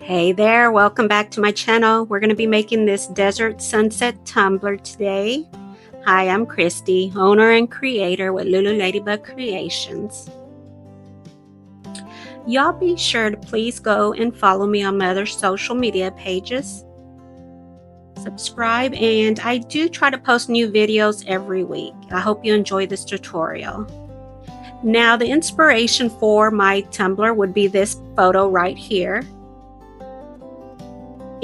Hey there, welcome back to my channel. We're going to be making this desert sunset tumbler today. Hi, I'm Christy, owner and creator with Lulu Ladybug Creations. Y'all be sure to please go and follow me on my other social media pages. Subscribe, and I do try to post new videos every week. I hope you enjoy this tutorial. Now, the inspiration for my tumbler would be this photo right here.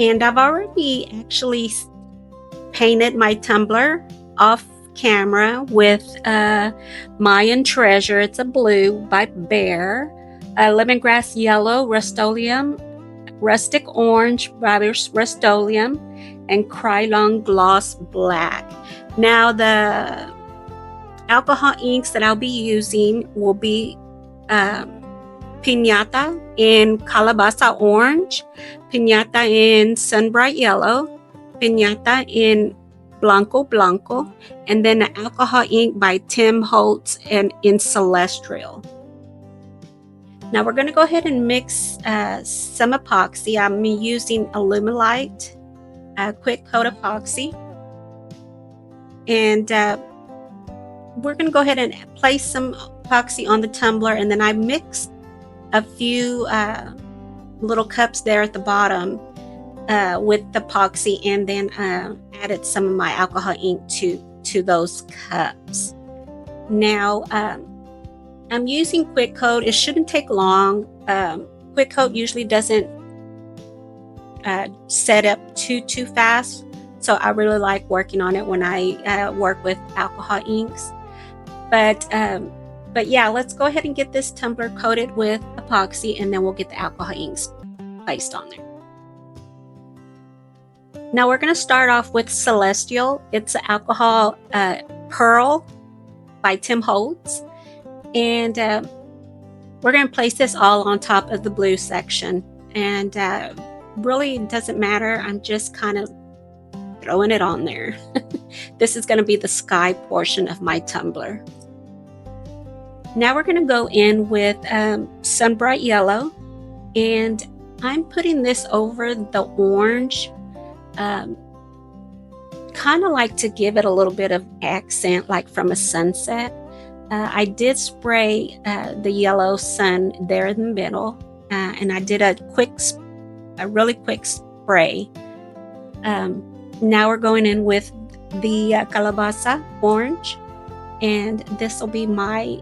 And I've already actually painted my tumbler off camera with Mayan Treasure. It's a blue by BEHR, lemongrass yellow, Rust-Oleum, rustic orange by Rust-Oleum, and Krylon gloss black. Now the alcohol inks that I'll be using will be Pinata in calabaza orange, Pinata in sunbright yellow, Pinata in blanco, and then the alcohol ink by Tim Holtz and in celestial. Now we're going to go ahead and mix some epoxy. I'm using Alumilite, quick coat epoxy, and we're going to go ahead and place some epoxy on the tumbler, and then I mixed a few little cups there at the bottom with the epoxy, and then added some of my alcohol ink to those cups. Now I'm using quick coat. It shouldn't take long. Quick coat usually doesn't set up too fast, so I really like working on it when I work with alcohol inks. But yeah, let's go ahead and get this tumbler coated with epoxy, and then we'll get the alcohol inks placed on there. Now we're going to start off with Celestial. It's an alcohol pearl by Tim Holtz, and we're going to place this all on top of the blue section, and really it doesn't matter. I'm just kind of throwing it on there. This is going to be the sky portion of my tumbler. Now we're going to go in with sunbright yellow, and I'm putting this over the orange, kind of like to give it a little bit of accent, like from a sunset. I did spray the yellow sun there in the middle, and I did a really quick spray. Now we're going in with the calabaza orange, and this will be my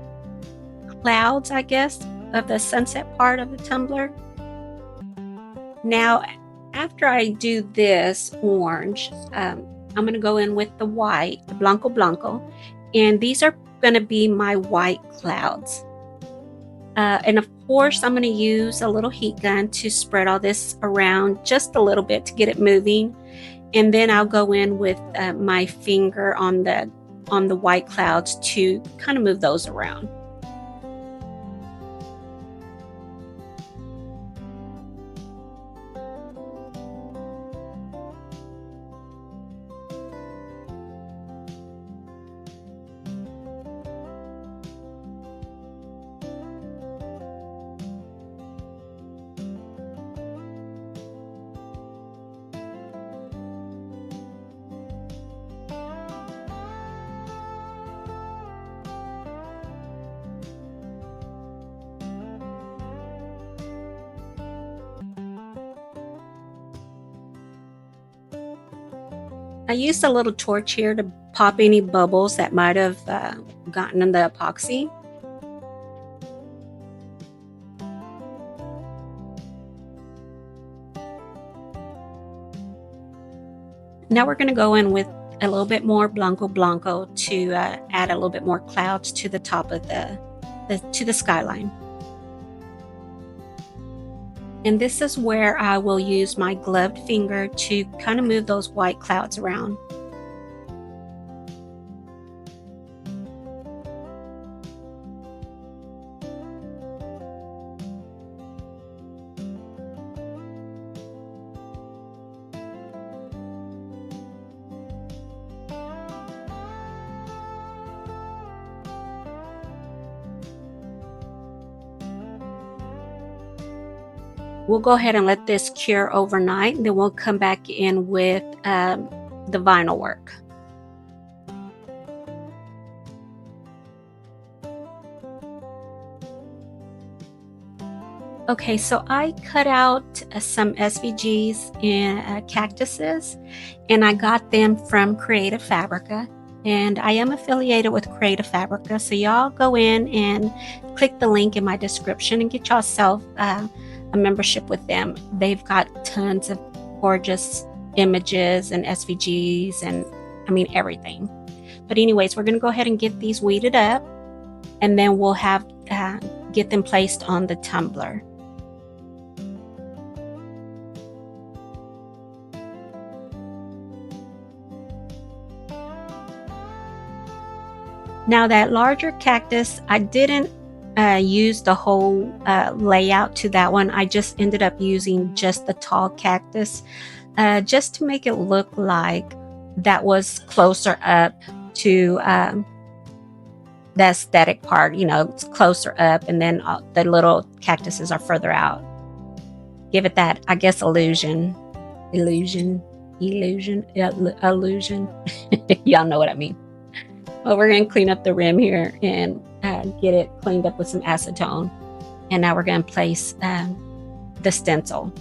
clouds, I guess, of the sunset part of the tumbler. Now, after I do this orange, I'm going to go in with the white, the blanco, and these are going to be my white clouds. And of course, I'm going to use a little heat gun to spread all this around just a little bit to get it moving, and then I'll go in with my finger on the white clouds to kind of move those around. I used a little torch here to pop any bubbles that might have gotten in the epoxy. Now we're going to go in with a little bit more blanco to add a little bit more clouds to the top of the skyline. And this is where I will use my gloved finger to kind of move those white clouds around. We'll go ahead and let this cure overnight, and then we'll come back in with the vinyl work. Okay, so I cut out some SVGs and cactuses, and I got them from Creative Fabrica. And I am affiliated with Creative Fabrica, so y'all go in and click the link in my description and get yourself a membership with them. They've got tons of gorgeous images and SVGs and everything. But anyways, we're going to go ahead and get these weeded up, and then we'll have get them placed on the tumbler. Now that larger cactus, I didn't use the whole layout to that one. I just ended up using just the tall cactus just to make it look like that was closer up to the aesthetic part. You know, it's closer up, and then the little cactuses are further out. Give it that, I guess, illusion. Y'all know what I mean. Well, we're going to clean up the rim here and get it cleaned up with some acetone. And now we're going to place the stencil.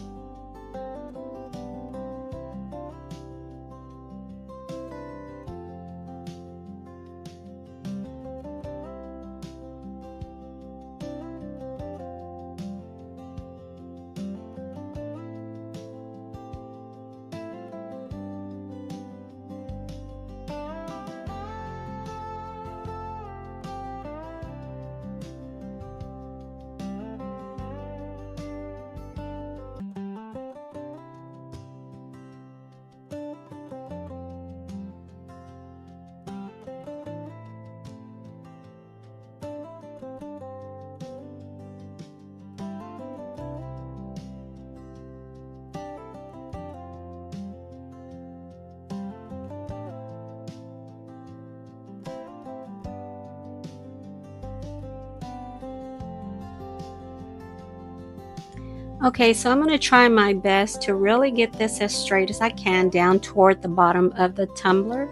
Okay, so I'm going to try my best to really get this as straight as I can down toward the bottom of the tumbler.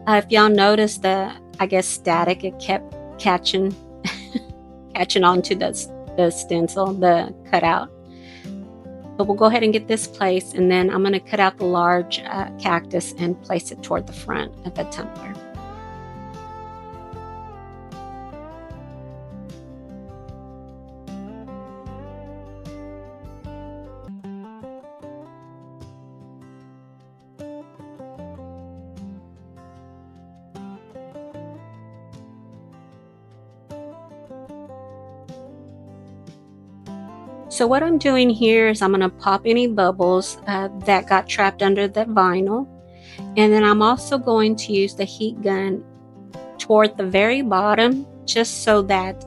If y'all notice the, I guess, static, it kept catching onto the stencil, the cutout. But we'll go ahead and get this placed, and then I'm going to cut out the large cactus and place it toward the front of the tumbler. So what I'm doing here is I'm going to pop any bubbles that got trapped under the vinyl. And then I'm also going to use the heat gun toward the very bottom, just so that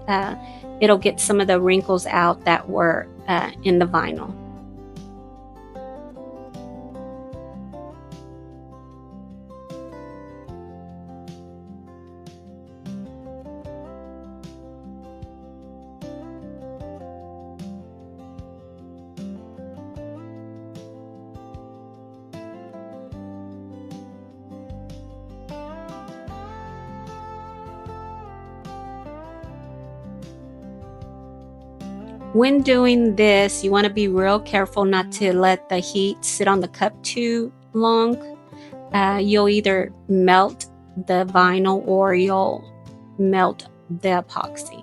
it'll get some of the wrinkles out that were in the vinyl. When doing this, you want to be real careful not to let the heat sit on the cup too long. You'll either melt the vinyl or you'll melt the epoxy.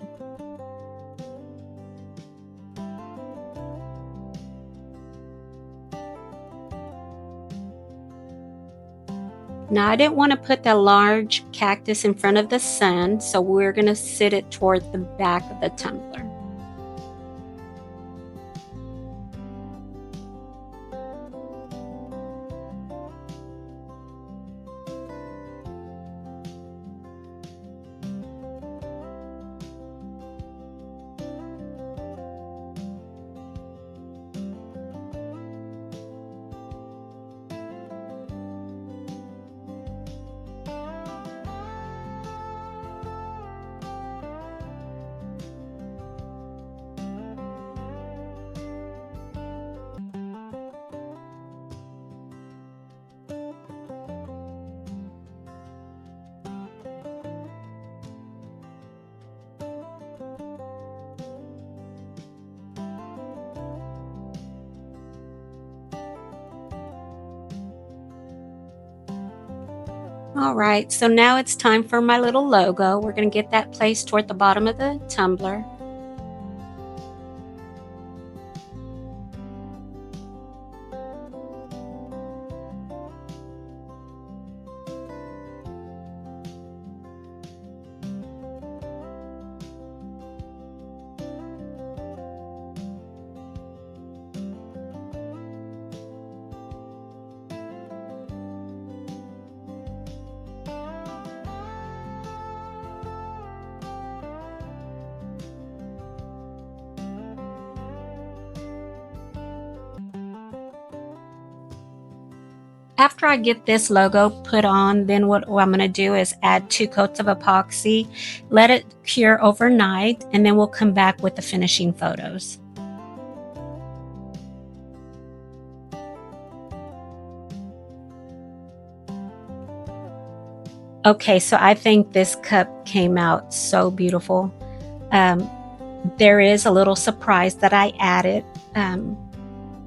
Now I didn't want to put the large cactus in front of the sun, so we're going to sit it toward the back of the tumbler. All right, so now it's time for my little logo. We're going to get that placed toward the bottom of the tumbler. After I get this logo put on, then what I'm going to do is add 2 coats of epoxy, let it cure overnight, and then we'll come back with the finishing photos. Okay, so I think this cup came out so beautiful. There is a little surprise that I added.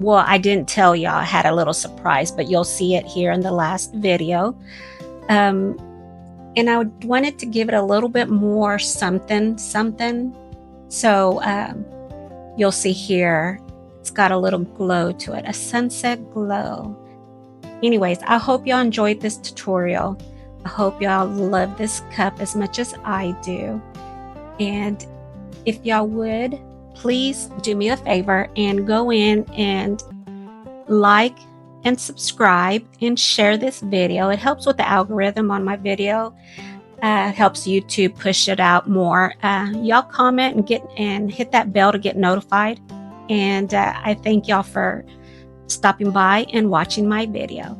Well, I didn't tell y'all I had a little surprise, but you'll see it here in the last video. And I wanted to give it a little bit more something. So you'll see here, it's got a little glow to it, a sunset glow. Anyways, I hope y'all enjoyed this tutorial. I hope y'all love this cup as much as I do. And if y'all would, please do me a favor and go in and like and subscribe and share this video. It helps with the algorithm on my video. It helps YouTube push it out more. Y'all comment and hit that bell to get notified. And I thank y'all for stopping by and watching my video.